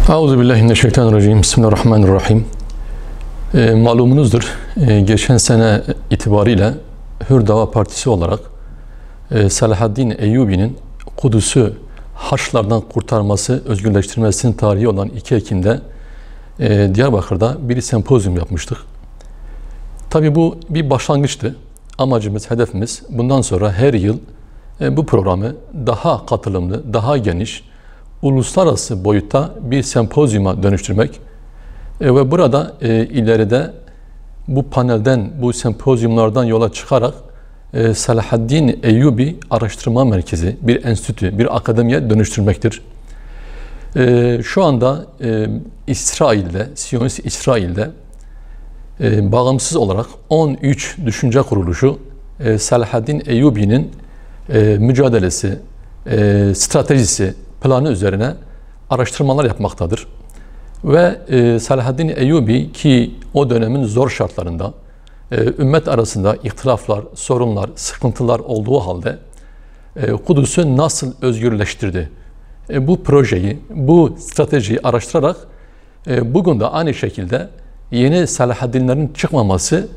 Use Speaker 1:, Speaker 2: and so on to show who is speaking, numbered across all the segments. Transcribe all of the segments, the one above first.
Speaker 1: Euzubillahimineşşeytanirracim. Bismillahirrahmanirrahim. Malumunuzdur, geçen sene itibariyle Hür Dava Partisi olarak Selahaddin Eyyubi'nin Kudüs'ü Haçlılardan kurtarması, özgürleştirmesinin tarihi olan 2 Ekim'de Diyarbakır'da bir sempozyum yapmıştık. Tabii bu bir başlangıçtı. Amacımız, hedefimiz bundan sonra her yıl bu programı daha katılımlı, daha geniş, uluslararası boyutta bir sempozyuma dönüştürmek ve burada ileride bu panelden, bu sempozyumlardan yola çıkarak Selahaddin Eyyubi Araştırma Merkezi, bir enstitü, bir akademiye dönüştürmektir. Şu anda İsrail'de, Siyonist İsrail'de bağımsız olarak 13 düşünce kuruluşu Selahaddin Eyyubi'nin mücadelesi, stratejisi, planı üzerine araştırmalar yapmaktadır. Ve Selahaddin Eyyubi ki o dönemin zor şartlarında ümmet arasında ihtilaflar, sorunlar, sıkıntılar olduğu halde Kudüs'ü nasıl özgürleştirdi? Bu projeyi, bu stratejiyi araştırarak bugün de aynı şekilde yeni Selahaddinlerin çıkmaması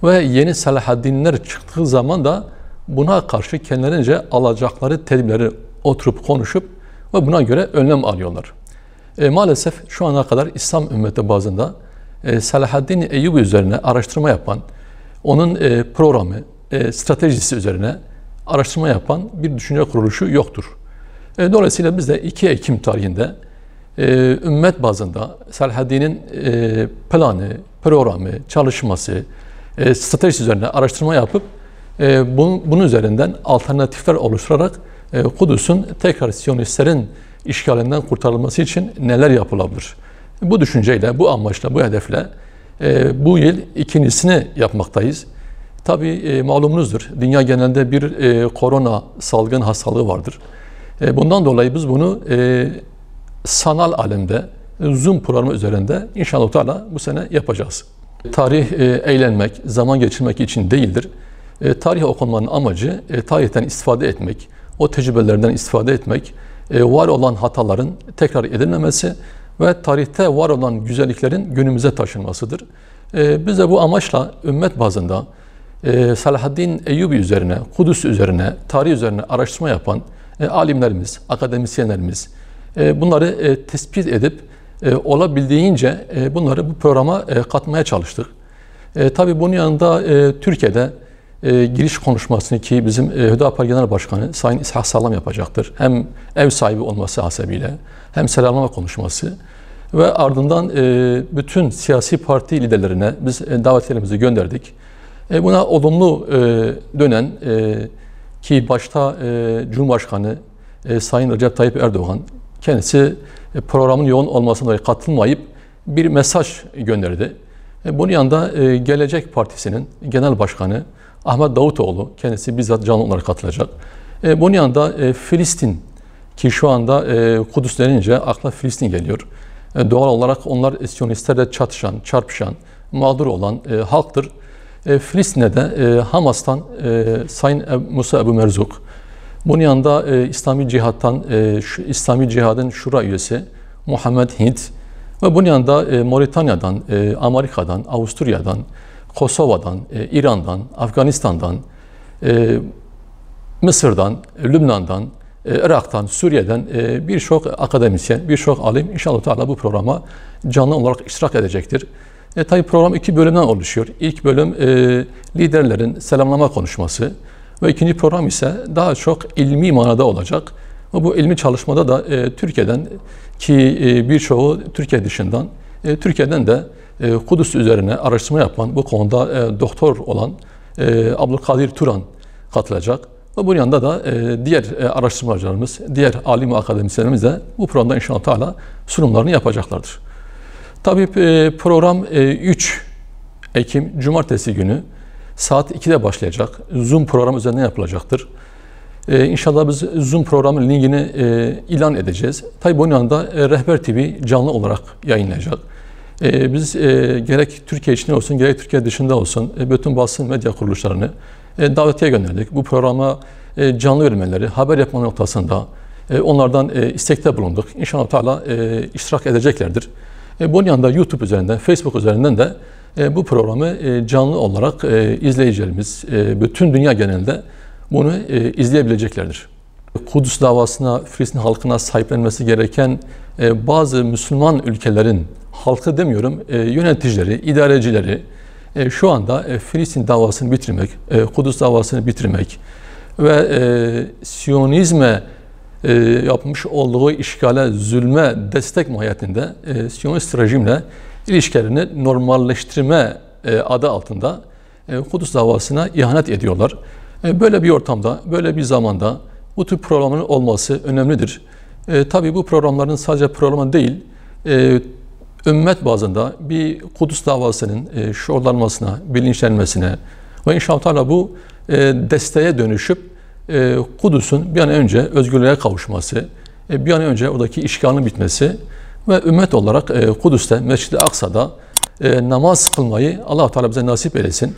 Speaker 1: ve yeni Selahaddinler çıktığı zaman da buna karşı kendilerince alacakları tedbirleri oturup konuşup ve buna göre önlem alıyorlar. Maalesef şu ana kadar İslam ümmeti bazında Selahaddin Eyyubi üzerine araştırma yapan, onun programı, stratejisi üzerine araştırma yapan bir düşünce kuruluşu yoktur. Dolayısıyla biz de 2 Ekim tarihinde ümmet bazında Selahaddin'in planı, programı, çalışması, stratejisi üzerine araştırma yapıp bunun üzerinden alternatifler oluşturarak Kudüs'ün tekrar Siyonistlerin işgalinden kurtarılması için neler yapılabilir? Bu düşünceyle, bu amaçla, bu hedefle bu yıl ikincisini yapmaktayız. Tabii malumunuzdur, dünya genelinde bir korona salgın hastalığı vardır. Bundan dolayı biz bunu sanal alemde, Zoom programı üzerinde inşallah bu sene yapacağız. Tarih eğlenmek, zaman geçirmek için değildir. Tarih okumanın amacı tarihten istifade etmek, o tecrübelerden istifade etmek, var olan hataların tekrar edilmemesi ve tarihte var olan güzelliklerin günümüze taşınmasıdır. Biz de bu amaçla ümmet bazında Selahaddin Eyyubi üzerine, Kudüs üzerine, tarih üzerine araştırma yapan alimlerimiz, akademisyenlerimiz bunları tespit edip olabildiğince bunları bu programa katmaya çalıştık. Tabii bunun yanında Türkiye'de giriş konuşmasını ki bizim Hüdapar Genel Başkanı Sayın İshak Sağlam yapacaktır. Hem ev sahibi olması hasebiyle hem selamlama konuşması ve ardından bütün siyasi parti liderlerine biz davetlerimizi gönderdik. Buna olumlu dönen ki başta Cumhurbaşkanı Sayın Recep Tayyip Erdoğan kendisi programın yoğun olmasına dolayı katılmayıp bir mesaj gönderdi. Bunun yanında Gelecek Partisi'nin Genel Başkanı Ahmet Davutoğlu kendisi bizzat canlı olarak katılacak. Bunun yanında Filistin ki şu anda Kudüs denince akla Filistin geliyor. Doğal olarak onlar Siyonistlerle çatışan, çarpışan, mağdur olan halktır. Filistin'e de Hamas'tan Sayın Musa Ebu Merzuk, bunun yanında İslami Cihat'tan İslami Cihad'ın Şura üyesi Muhammed Hint ve bunun yanında Moritanya'dan, Amerika'dan, Avusturya'dan, Kosova'dan, İran'dan, Afganistan'dan, Mısır'dan, Lübnan'dan, Irak'tan, Suriye'den birçok akademisyen, birçok alim inşallah bu programa canlı olarak iştirak edecektir. Tabii program 2 bölümden oluşuyor. İlk bölüm liderlerin selamlama konuşması ve ikinci program ise daha çok ilmi manada olacak. Ve bu ilmi çalışmada da Türkiye'den ki birçoğu Türkiye dışından, Türkiye'den de Kudüs üzerine araştırma yapan, bu konuda doktor olan Abdülkadir Turan katılacak. Ve bunun yanında da diğer araştırmacılarımız, diğer alim ve akademisyenlerimiz de bu programda inşallah sunumlarını yapacaklardır. Tabii program 3 Ekim Cumartesi günü saat 2'de başlayacak. Zoom programı üzerinden yapılacaktır. İnşallah biz Zoom programın linkini ilan edeceğiz. Tabii bunun yanında Rehber TV canlı olarak yayınlayacak. Biz gerek Türkiye içinde olsun, gerek Türkiye dışında olsun bütün basın medya kuruluşlarını davetiye gönderdik. Bu programa canlı verilmeleri, haber yapma noktasında Onlardan istekte bulunduk. İnşallah Teala iştirak edeceklerdir. Bunun yanında YouTube üzerinden, Facebook üzerinden de bu programı canlı olarak izleyicilerimiz bütün dünya genelinde bunu izleyebileceklerdir. Kudüs davasına, Filistin halkına sahiplenmesi gereken bazı Müslüman ülkelerin halkı demiyorum, yöneticileri, idarecileri şu anda Filistin davasını bitirmek, Kudüs davasını bitirmek ve Siyonizme yapmış olduğu işgale, zulme destek mahiyetinde Siyonist rejimle ilişkilerini normalleştirme adı altında Kudüs davasına ihanet ediyorlar. Böyle bir ortamda, böyle bir zamanda bu tür programların olması önemlidir. Tabii bu programların sadece programı değil, ümmet bazında bir Kudüs davasının şuurlanmasına, bilinçlenmesine ve inşallah bu desteğe dönüşüp Kudüs'ün bir an önce özgürlüğe kavuşması, bir an önce oradaki işgalin bitmesi ve ümmet olarak Kudüs'te, Mescid-i Aksa'da namaz kılmayı Allah-u Teala bize nasip eylesin.